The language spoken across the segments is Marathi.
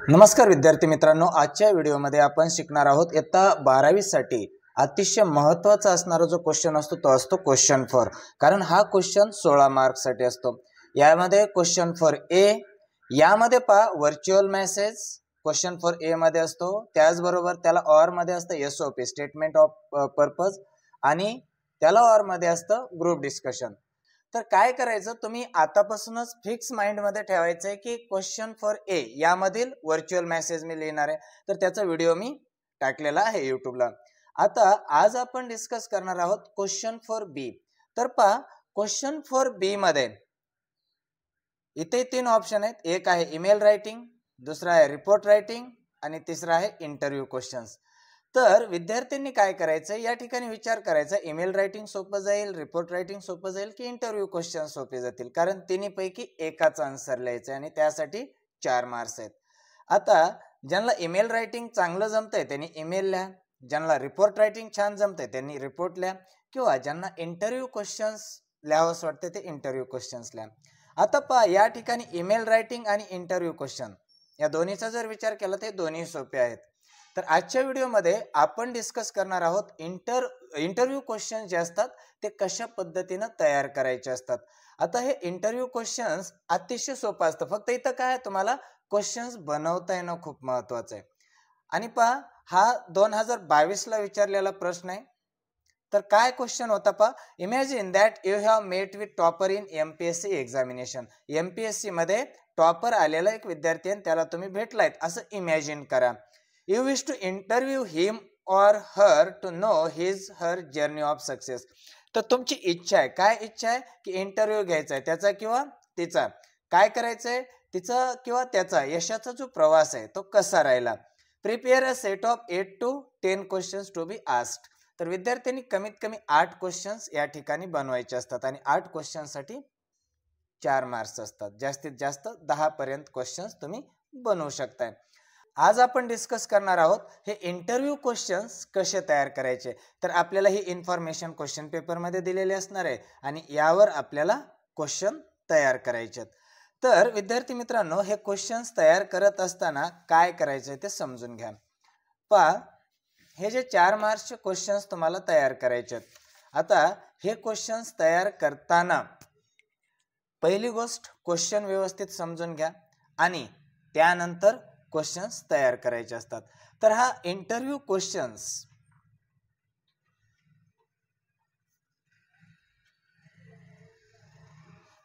नमस्कार विद्यार्थी मित्रांनो, आजच्या व्हिडिओमध्ये आपण शिकणार आहोत इयत्ता 12वी साठी अतिशय महत्त्वाचा असणारा जो क्वेश्चन असतो तो असतो क्वेश्चन फॉर. कारण हा क्वेश्चन 16 मार्क्स साठी असतो. यामध्ये क्वेश्चन फॉर ए, यामध्ये पहा virtual message question for a मध्ये असतो. त्याचबरोबर त्याला ऑर मध्ये असतं एसओपी स्टेटमेंट ऑफ पर्पज आणि त्याला ऑर मध्ये असतं ग्रुप डिस्कशन. तर काय करायचं, तुम्ही आतापासूनच फिक्स माइंड मध्ये ठेवायचं आहे की क्वेश्चन फॉर ए यामधील व्हर्च्युअल मेसेज मी लिहिणार आहे. तर त्याचा व्हिडिओ मी टाकलेला आहे यूट्यूबला. आता आज आपण डिस्कस करणार आहोत क्वेश्चन फॉर बी. तर पहा क्वेश्चन फॉर बी मध्ये इथे 3 ऑप्शन आहेत. एक आहे ईमेल रायटिंग, दुसरा आहे रिपोर्ट रायटिंग आणि तिसरा आहे इंटरव्ह्यू क्वेश्चन्स. तर विद्यार्थ्यांनी काय करायचं, या ठिकाणी विचार करायचा ईमेल रायटिंग सोपं जाईल, रिपोर्ट रायटिंग सोपं जाईल की इंटरव्ह्यू क्वेश्चन सोपे जातील. कारण तिन्हीपैकी एकाच आन्सर लिहायचं आणि त्यासाठी 4 मार्क्स आहेत. आता ज्यांना ईमेल रायटिंग चांगलं जमतंय त्यांनी ईमेल लिहा, ज्यांना रिपोर्ट रायटिंग छान जमतंय त्यांनी रिपोर्ट लिहा, किंवा ज्यांना इंटरव्ह्यू क्वेश्चन्स लिहावंसं वाटतं ते इंटरव्ह्यू क्वेश्चन्स लिहा. आता पहा या ठिकाणी ईमेल रायटिंग आणि इंटरव्ह्यू क्वेश्चन या दोन्हीचा जर विचार केला तर दोन्ही सोपे आहेत. तर आजच्या व्हिडिओमध्ये आपण डिस्कस करणार आहोत इंटरव्ह्यू क्वेश्चन जे असतात ते कशा पद्धतीने तयार करायचे असतात. आता हे इंटरव्ह्यू क्वेश्चन्स अतिशय सोपं असतं, फक्त इथं काय तुम्हाला क्वेश्चन्स बनवता येणं खूप महत्वाचं आहे. आणि पहा हा 2022 ला विचारलेला प्रश्न आहे. तर काय क्वेश्चन होता पहा, imagine that you have met with topper in MPSC examination. MPSC मध्ये टॉपर आलेला एक विद्यार्थी आणि त्याला तुम्ही भेटलायत असं इमॅजिन करा. You wish to interview him or her to know her journey of success. तर तुमची इच्छा आहे, काय इच्छा आहे की इंटरव्ह्यू घ्यायचा आहे त्याचा किंवा तिचा, काय करायचंय तिचा किंवा त्याचा यशाचा जो प्रवास आहे तो कसा राहिला. Prepare a set of 8 to 10 questions to be asked. तर विद्यार्थ्यांनी कमीत कमी 8 क्वेश्चन्स या ठिकाणी बनवायचे असतात आणि 8 क्वेश्चन्ससाठी 4 मार्क्स असतात. जास्तीत जास्त 10 पर्यंत क्वेश्चन्स तुम्ही बनवू शकताय. आज आपण डिस्कस करणार आहोत हे इंटरव्ह्यू क्वेश्चन्स कसे तयार करायचे. तर आपल्याला ही इन्फॉर्मेशन क्वेश्चन पेपर मध्ये दिलेली असणार आहे आणि यावर आपल्याला क्वेश्चन तयार करायचे. तर विद्यार्थी मित्रांनो, हे क्वेश्चन्स तयार करत असताना काय करायचे ते समजून घ्या. पहा हे जे 4 मार्क्सचे क्वेश्चन्स तुम्हाला तयार करायचे. आता हे क्वेश्चन्स तयार करताना पहिली गोष्ट क्वेश्चन व्यवस्थित समजून घ्या आणि त्यानंतर क्वेश्चन्स तयार करायचे असतात. तर हा इंटरव्ह्यू क्वेश्चन्स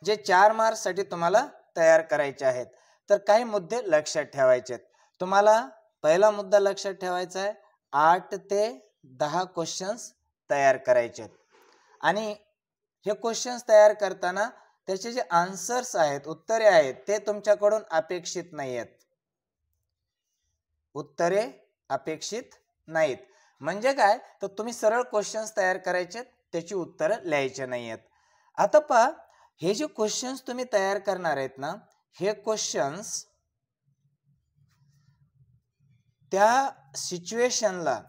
जे 4 मार्क्स साठी तुम्हाला तयार करायचे आहेत. तर काही मुद्दे लक्षात ठेवायचे आहेत. तुम्हाला पहिला मुद्दा लक्षात ठेवायचा आहे, 8 ते 10 क्वेश्चन्स तयार करायचे आहेत आणि हे क्वेश्चन्स तयार करताना त्याचे जे आन्सर्स आहेत, उत्तरे आहेत, ते तुमच्याकडून अपेक्षित नाही आहेत. उत्तरे अपेक्षित नाहीत म्हणजे काय, तर तुम्ही सरळ क्वेश्चन्स तयार करायचे, त्याची उत्तरं लिहायचे नाहीयेत. आता पहा हे जे क्वेश्चन्स तुम्ही तयार करणार आहेत ना, हे क्वेश्चन्स त्या सिच्युएशनला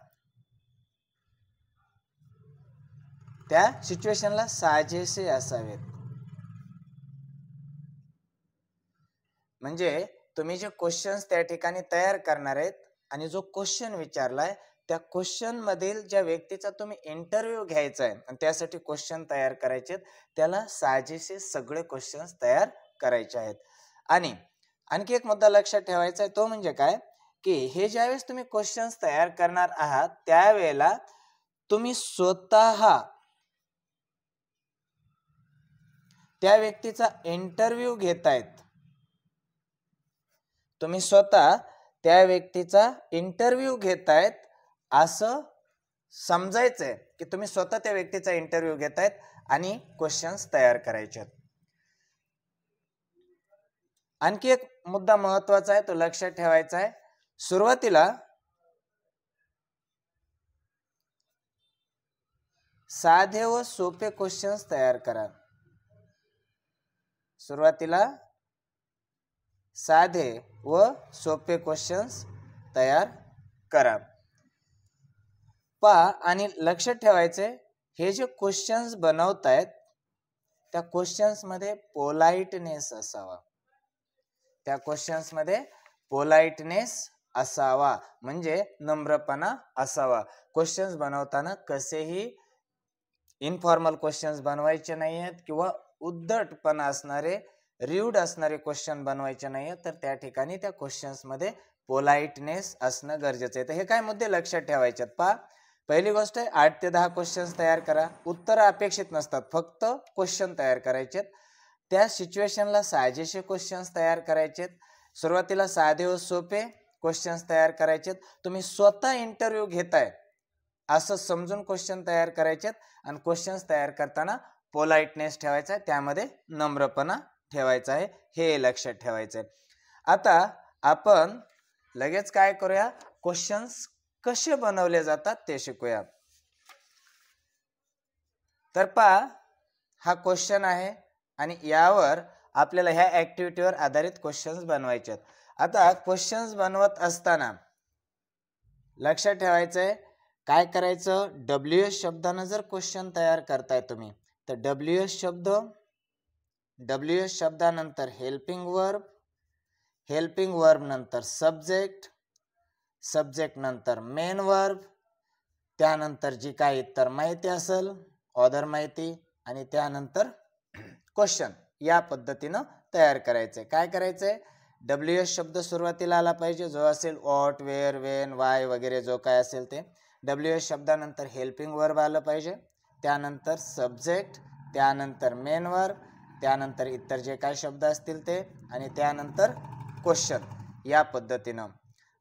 साजेसे असावेत. म्हणजे तुम्ही जे क्वेश्चन्स त्या ठिकाणी तयार करणार आहेत आणि जो क्वेश्चन विचारलाय त्या क्वेश्चन मधील ज्या व्यक्तीचा तुम्ही इंटरव्ह्यू घ्यायचा आहे आणि त्यासाठी क्वेश्चन तयार करायचे त्याला साजेसे सगळे क्वेश्चन्स तयार करायचे आहेत. आणि आणखी एक मुद्दा लक्षात ठेवायचा आहे, तो म्हणजे काय की हे ज्यावेळेस तुम्ही क्वेश्चन्स तयार करणार आहात त्यावेळेला तुम्ही स्वतः त्या व्यक्तीचा इंटरव्ह्यू घेतायत. तुम्ही स्वतः त्या व्यक्तीचा इंटरव्ह्यू घेतायत असं समजायचंय की तुम्ही स्वतः त्या व्यक्तीचा इंटरव्ह्यू घेतायत आणि क्वेश्चन्स तयार करायचे. आणखी एक मुद्दा महत्वाचा आहे, तो लक्षात ठेवायचा आहे. सुरुवातीला साधे व सोपे क्वेश्चन्स तयार करा. सुरुवातीला साधे व सोपे क्वेश्चन्स तयार करा. पहा आणि लक्षात ठेवायचे, हे जे क्वेश्चन्स बनवतायत त्या क्वेश्चन्स मध्ये पोलाइटनेस असावा. त्या क्वेश्चन्स मध्ये पोलाइटनेस असावा, म्हणजे नम्रपणा असावा. क्वेश्चन्स बनवताना कसेही इनफॉर्मल क्वेश्चन्स बनवायचे नाही आहेत किंवा उद्धटपणा असणारे, र्यूड असणारे क्वेश्चन बनवायचे नाही आहेत. तर त्या ठिकाणी त्या क्वेश्चन्स मध्ये पोलाइटनेस असणं गरजेचं आहे. तर हे काय मुद्दे लक्षात ठेवायचे आहेत पहा. पहिली गोष्ट आहे 8 ते 10 क्वेश्चन्स तयार करा. उत्तर अपेक्षित नसतात, फक्त क्वेश्चन तयार करायचे. त्या सिच्युएशनला साजेसे क्वेश्चन्स तयार करायचे. सुरुवातीला साधे व सोपे क्वेश्चन्स तयार करायचे. तुम्ही स्वतः इंटरव्ह्यू घेताय असं समजून क्वेश्चन तयार करायचे आणि क्वेश्चन्स तयार करताना पोलाइटनेस ठेवायचा आहे, त्यामध्ये नम्रपणा ठेवायचा आहे, हे लक्षात ठेवायचं आहे. आता आपण लगेच काय करूया, क्वेश्चन्स कसे बनवले जातात ते शिकूया. तर पहा, हा क्वेश्चन आहे आणि यावर आपल्याला ह्या ऍक्टिव्हिटीवर आधारित क्वेश्चन्स बनवायचे आहेत. आता क्वेश्चन्स बनवत असताना लक्षात ठेवायचं आहे, काय करायचं, WH शब्दानं जर क्वेश्चन तयार करताय तुम्ही तर WH शब्दानंतर हेल्पिंग वर्ब नंतर सब्जेक्ट नंतर मेन वर्ब, त्यानंतर जी काही इतर माहिती असेल अदर माहिती आणि त्यानंतर क्वेश्चन, या पद्धतीनं तयार करायचंय. काय करायचंय, WH शब्द सुरुवातीला आला पाहिजे, जो असेल व्हॉट, वेअर, वेन, वाय वगैरे जो काय असेल ते. WH शब्दानंतर हेल्पिंग वर्ब आलं पाहिजे, त्यानंतर सब्जेक्ट, त्यानंतर मेन वर्ब, त्यानंतर इतर जे काय शब्द असतील ते आणि त्यानंतर क्वेश्चन, या पद्धतीनं.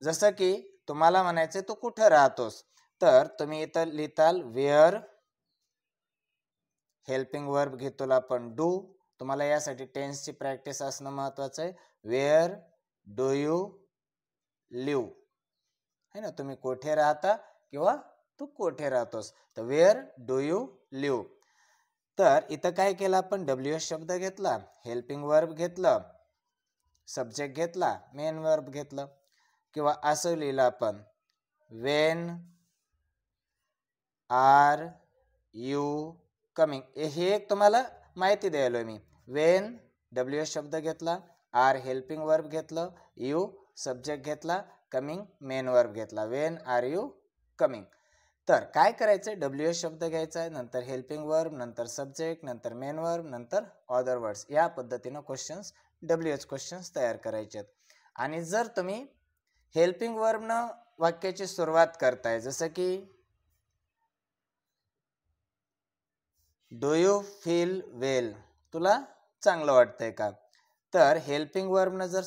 जसं की तुम्हाला म्हणायचं तू कुठे राहतोस, तर तुम्ही इथं लिहिताल वेअर, हेल्पिंग वर्ब घेतो आपण डू. तुम्हाला यासाठी टेन्सची प्रॅक्टिस असणं महत्वाचं आहे. वेअर डू यू लिव्ह, है ना, तुम्ही कोठे राहता किंवा तू कोठे राहतोस, तर वेअर डू यू लिव्ह. तर इथं काय केलं आपण, WH शब्द घेतला, हेल्पिंग वर्ब घेतलं, सब्जेक्ट घेतला, मेन वर्ब घेतलं, किंवा असं लिहिलं आपण वेन आर यू कमिंग. हे एक तुम्हाला माहिती द्यायलोय मी. वेन WH शब्द घेतला, आर हेल्पिंग वर्ब घेतलं, यू सब्जेक्ट घेतला, कमिंग मेन वर्ब घेतला, वेन आर यू कमिंग. तर काय करायचंय, WH शब्द घ्यायचा आहे, नंतर हेल्पिंग वर्ब, नंतर सब्जेक्ट, नंतर मेन वर्ब, नंतर अदर वर्ड्स. या पद्धतीनं क्वेश्चन्स WH क्वेश्चन्स तयार करायचे आहेत. आणि जर तुम्ही हेल्पिंग वर्बनं वाक्याची सुरुवात करताय, जसं की डू यू फील वेल, तुला चांगलं वाटतंय का, तर हेल्पिंग वर्बनं जर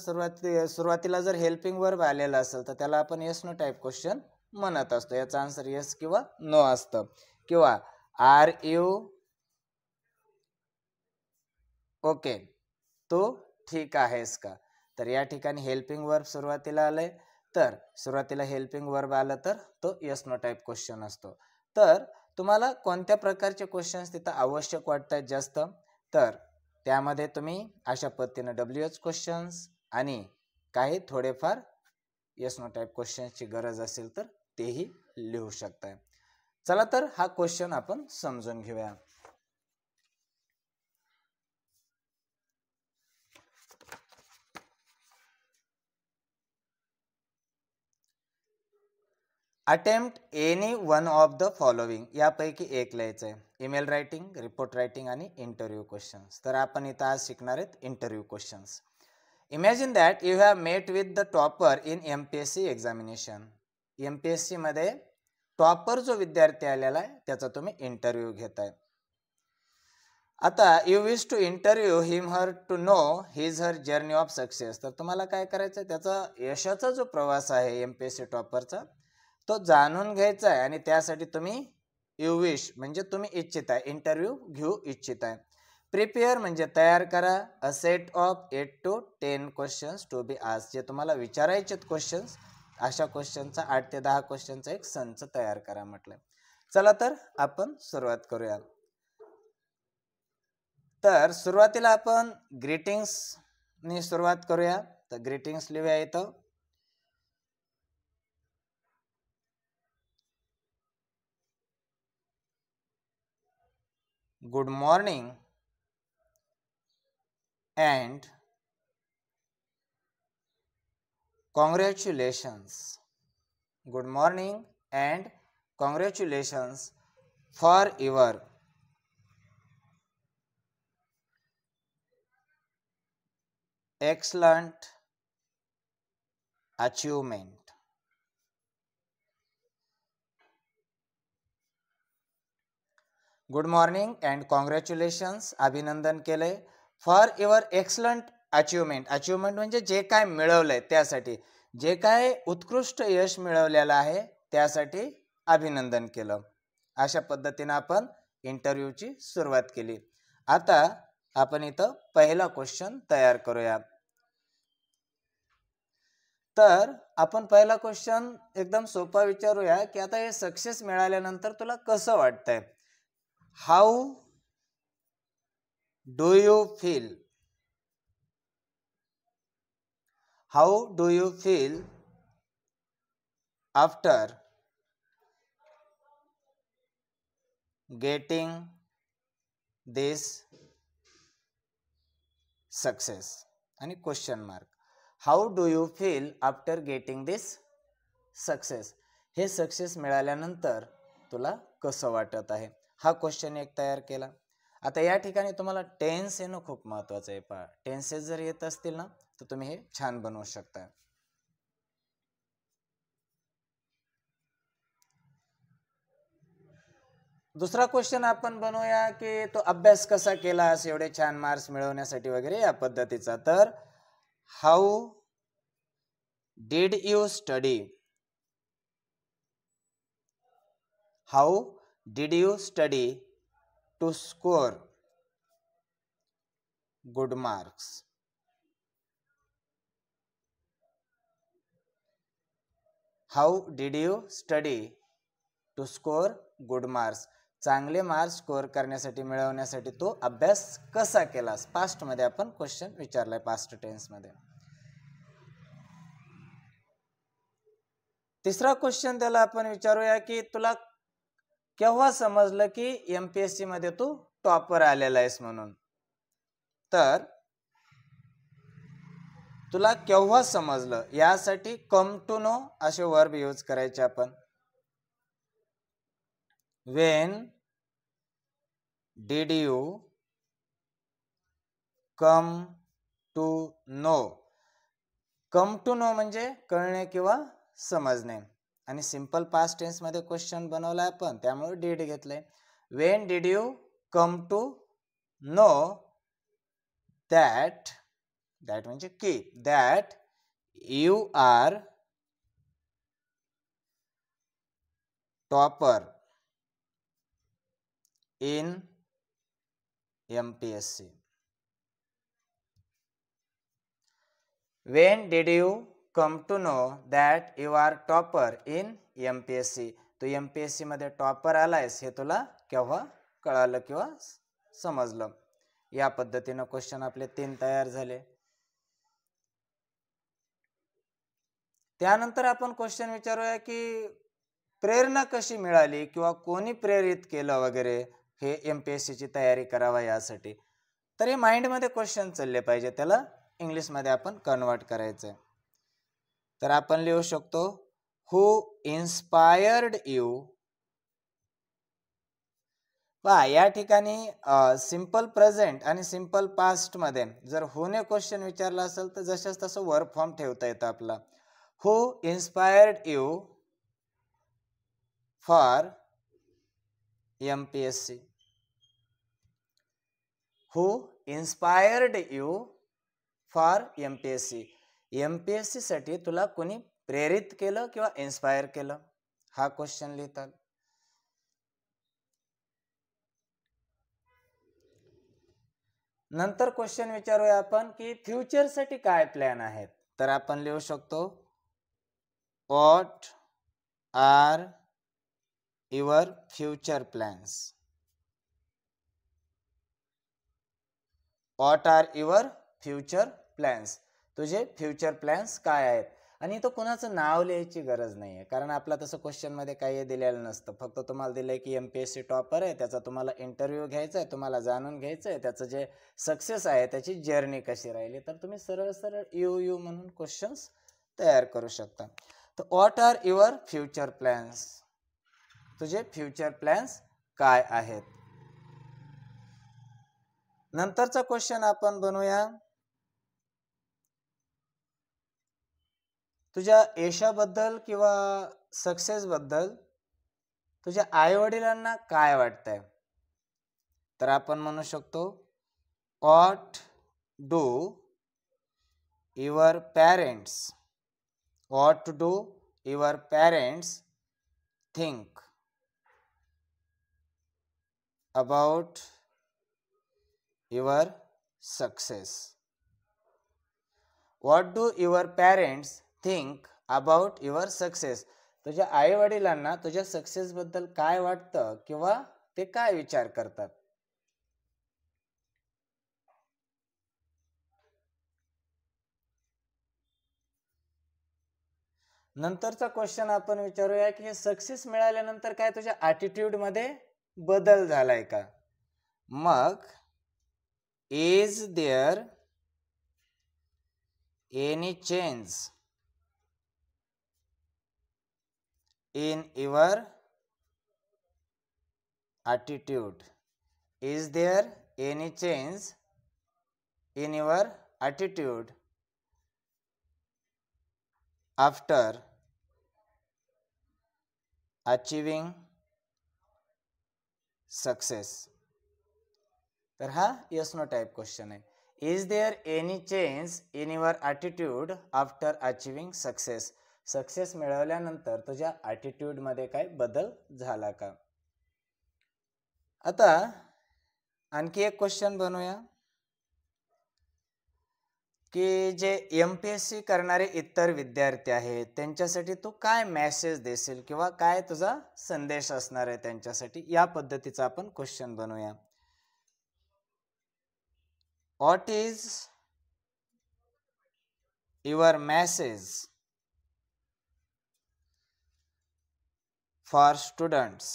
सुरुवातीला जर हेल्पिंग वर्ब आलेला असेल तर त्याला आपण येस नो टाईप क्वेश्चन म्हणत असतो. याचा आन्सर येस किंवा नो असतं. किंवा आर यू ओके, तू ठीक आहेस का, तर या ठिकाणी हेल्पिंग वर्ब सुरुवातीला आलंय, तर सुरुवातीला हेल्पिंग वर्ब आलं तर तो येस नो टाईप क्वेश्चन असतो. तर तुम्हाला कोणत्या प्रकारचे क्वेश्चन्स तिथं आवश्यक वाटतात जास्त, तर त्यामध्ये तुम्ही अशा पद्धतीनं WH क्वेश्चन्स आणि काही थोडेफार येस नो टाईप क्वेश्चन्सची गरज असेल तर तेही लिहू शकताय. चला तर हा क्वेश्चन आपण समजून घेऊया. Attempt any one of the following, यापैकी एक लिहायचं आहे. ईमेल रायटिंग, रिपोर्ट रायटिंग आणि इंटरव्ह्यू क्वेश्चन्स. तर आपण इथं आज शिकणार आहेत interview questions. Imagine that you have met with the topper in MPSC examination. MPSC मध्ये टॉपर जो विद्यार्थी आलेला आहे त्याचा तुम्ही इंटरव्ह्यू घेताय. आता you wish to interview him her to know his her journey of success. तर तुम्हाला काय करायचं आहे, त्याचा यशाचा जो प्रवास आहे MPSC टॉपरचा तो जाणून घ्यायचा आहे आणि त्यासाठी तुम्ही यू विश म्हणजे तुम्ही इच्छित आहे, इंटरव्ह्यू घेऊ इच्छित आहे. प्रिपेअर म्हणजे तयार करा a set of 8 to 10 questions to be asked. जे तुम्हाला विचारायचे क्वेश्चन्स, अशा क्वेश्चनचा 8 ते 10 क्वेश्चनचा एक संच तयार करा म्हटलं. चला तर आपण सुरुवात करूया. तर सुरुवातीला आपण ग्रीटिंग्स नी सुरुवात करूया. तर ग्रीटिंग्स लिहूया इथं. Good morning and Congratulations. Good morning and congratulations for your excellent achievement. Good morning and congratulations, अभिनंदन केलंय for your excellent achievement. Achievement म्हणजे जे काय मिळवलंय त्यासाठी, जे काय उत्कृष्ट यश मिळवलेलं आहे त्यासाठी अभिनंदन केलं. अशा पद्धतीने आपण इंटरव्ह्यूची सुरुवात केली. आता आपण इथं पहिला क्वेश्चन तयार करूया. तर आपण पहिला क्वेश्चन एकदम सोपा विचारूया की आता हे सक्सेस मिळाल्यानंतर तुला कसं वाटतंय. How do you feel? How do you feel after getting this success? आणि question mark. How do you feel after getting this success? हे सक्सेस मिळाल्यानंतर तुला कसं वाटत आहे, हा क्वेश्चन एक तयार केला. आता या ठिकाणी तुम्हाला टेन्स येणं खूप महत्वाचं आहे. पहा, टेन्सेस जर येत असतील ना तर तुम्ही हे छान बनवू शकता. दुसरा क्वेश्चन आपण बनवूया की तो अभ्यास कसा केलास एवढे छान मार्क्स मिळवण्यासाठी वगैरे या पद्धतीचा. तर how did you study? How did you study to score good marks? How did you study to score good marks? चांगले मार्क्स स्कोर करण्यासाठी मिळवण्यासाठी तो अभ्यास कसा केलास? पास्ट मध्ये आपण क्वेश्चन विचारलाय, पास्ट टेन्स मध्ये. तिसरा क्वेश्चन त्याला आपण विचारूया की तुला केव्हा समजलं की एमपीएससी मध्ये तू टॉपर आलेला आहेस म्हणून. तर तुला केव्हा समजलं यासाठी कम टू नो असे वर्ब यूज करायचे आपण. When did you come to know? Come to know म्हणजे कळणे किंवा समजणे. आणि सिंपल पास्ट टेन्स मध्ये क्वेश्चन बनवलाय आपण त्यामुळे डीड घेतलंय. When did you come to know that म्हणजे की that you are topper in MPSC? When did you come to know that you are topper in MPSC? तो MPSC मध्ये टॉपर आलायस हे तुला केव्हा कळालं किंवा समजलं. या पद्धतीने क्वेश्चन आपले 3 तयार झाले. त्यानंतर आपण क्वेश्चन विचारूया की प्रेरणा कशी मिळाली किंवा कोणी प्रेरित केलं वगैरे हे एमपीएससी ची तयारी करावा यासाठी. तर हे माइंड मध्ये क्वेश्चन चालले पाहिजे, त्याला इंग्लिश मध्ये आपण कन्वर्ट करायचंय. तर आपण लिहू शकतो हु इन्स्पायर्ड यू. पहा या ठिकाणी सिंपल प्रेझेंट आणि सिंपल पास्ट मध्ये जर हुने क्वेश्चन विचारला असेल तर जशाच तसं वर्ब फॉर्म ठेवता येतं आपला. Who inspired you for MPSC? Who inspired you for MPSC? MPSC साठी तुला कोणी प्रेरित केलं किंवा इन्स्पायर केलं, हा क्वेश्चन लिहितात. नंतर क्वेश्चन विचारूया आपण की फ्युचर साठी काय प्लॅन आहेत. तर आपण लिहू शकतो what are your future plans? What are your future plans? तुझे फ्युचर प्लॅन्स काय आहेत? आणि तो कोणाचं नाव लिहायची गरज नाहीये कारण आपला तसं क्वेश्चन मध्ये काही दिलेलं नसतं. फक्त तुम्हाला दिलंय की एमपीएससी टॉपर आहे, त्याचा तुम्हाला इंटरव्ह्यू घ्यायचा आहे, तुम्हाला जाणून घ्यायचं आहे त्याचं जे सक्सेस आहे त्याची जर्नी कशी राहिली. तर तुम्ही सरळ सरळ यू म्हणून क्वेश्चन्स तयार करू शकता. तर what are your future plans, तुझे फ्युचर प्लॅन्स काय आहेत. नंतरचा क्वेश्चन आपण बनवूया, तुझ्या यशाबद्दल किंवा सक्सेस बद्दल तुझ्या आई वडिलांना काय वाटतंय. तर आपण म्हणू शकतो what do your parents, what do your parents think about your success. What do your parents think about your success. तुझ्या आई वडिलांना तुझ्या सक्सेस बद्दल काय वाटतं किंवा ते काय विचार करतात. नंतरचा क्वेश्चन आपण विचारूया की हे सक्सेस मिळाल्यानंतर काय तुझ्या ॲटिट्यूड मध्ये बदल झालाय का. मग is there any change in your attitude, is there any change in your attitude after achieving success. तर हा yes no टाइप क्वेश्चन आहे. is there any change in your attitude after achieving success. Success मिळवल्यानंतर तुझ्या ॲटिट्यूड मध्ये काय बदल झाला का. आता आणखी एक क्वेश्चन बनवूया की जे MPSC करणारे इतर विद्यार्थी आहेत त्यांच्यासाठी तू काय मेसेज देशील किंवा काय तुझा संदेश असणार आहे त्यांच्यासाठी, या पद्धतीचा आपण क्वेश्चन बनवूया. What is your message for students.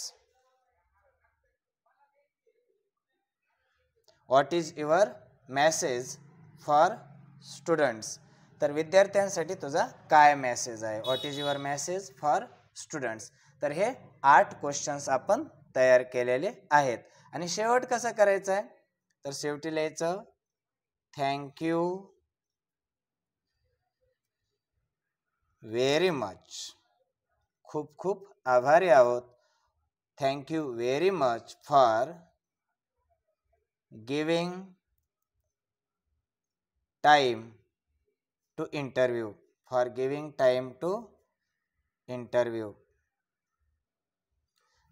What is your message for students. तर विद्यार्थ्यांसाठी तुझा काय मेसेज आहे. What is your message for students. तर हे 8 क्वेश्चन्स आपण तयार केलेले आहेत. आणि शेवट कसं करायचं आहे, तर शेवटी लिहायचं थँक्यू व्हेरी मच, खूप खूप आभारी आहोत. Thank you very much for giving time to interview, for giving time to interview.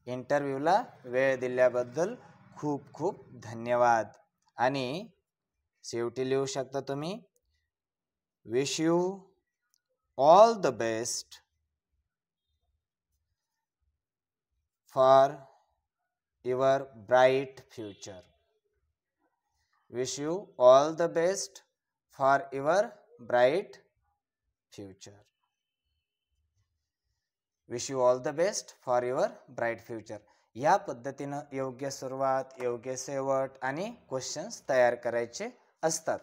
इंटरव्ह्यूला वेळ दिल्याबद्दल खूप खूप धन्यवाद. आणि शेवटी लिहू शकता तुम्ही wish you all the best for your bright future. Wish you all the best for your bright future. Wish you all the best for your bright future. या पद्धतीनं योग्य सुरुवात, योग्य शेवट आणि क्वेश्चन्स तयार करायचे असतात.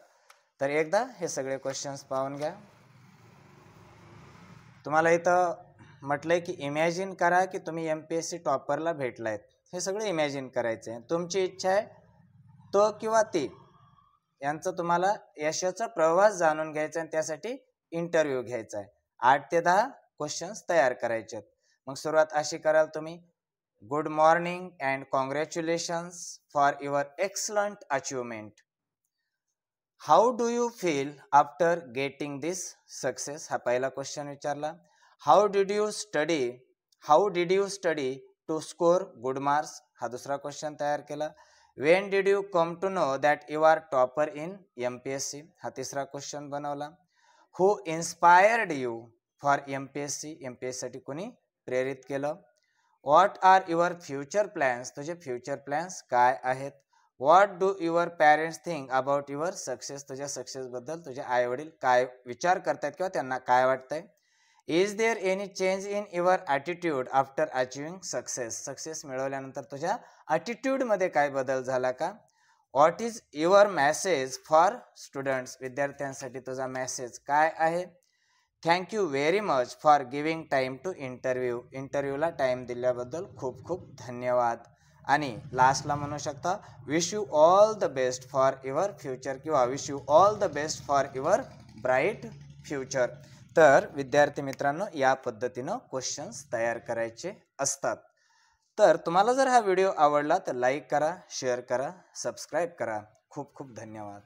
तर एकदा हे सगळे क्वेश्चन्स पाहून घ्या. तुम्हाला इथं म्हटलंय की इमॅजिन करा की तुम्ही MPSC टॉपरला भेटलायत. हे सगळं इमॅजिन करायचं आहे. तुमची इच्छा आहे तो किंवा ती यांचं तुम्हाला यशाचा प्रवास जाणून घ्यायचा आहे, त्यासाठी इंटरव्ह्यू घ्यायचा आहे. 8 ते 10 क्वेश्चन्स तयार करायचे आहेत. मग सुरुवात अशी कराल तुम्ही, good morning and congratulations for your excellent achievement. How do you feel after getting this success. हा पहिला क्वेश्चन विचारला. How did you study to score good marks. हा दुसरा क्वेश्चन तयार केला. When did you come to know that you are topper in MPSC. हा तिसरा क्वेश्चन बनवला. Who inspired you for MPSC. MPSC साठी कोणी प्रेरित केलं. What are your future plans. तुझे फ्युचर प्लॅन्स काय आहेत. What do your parents think about your success. तुझ्या सक्सेस बद्दल तुझे आई वडील काय विचार करतात किंवा त्यांना काय वाटतंय. Is there any change in your attitude after achieving success. Success मिळवल्यानंतर तुझ्या ॲटिट्यूड मध्ये काय बदल झाला का. What is your message for students. विद्यार्थ्यांसाठी तुझा मेसेज काय आहे. Thank you very much for giving time to इंटरव्ह्यूला टाईम दिल्याबद्दल खूप खूप धन्यवाद. आणि लास्टला म्हणू शकता wish you all the best for your future किंवा wish you all the best for your bright future. तर विद्यार्थी मित्रांनो, या पद्धतीनं क्वेश्चन्स तयार करायचे असतात. तर तुम्हाला जर हा व्हिडिओ आवडला तर लाईक करा, शेअर करा, सबस्क्राईब करा. खूप खूप धन्यवाद.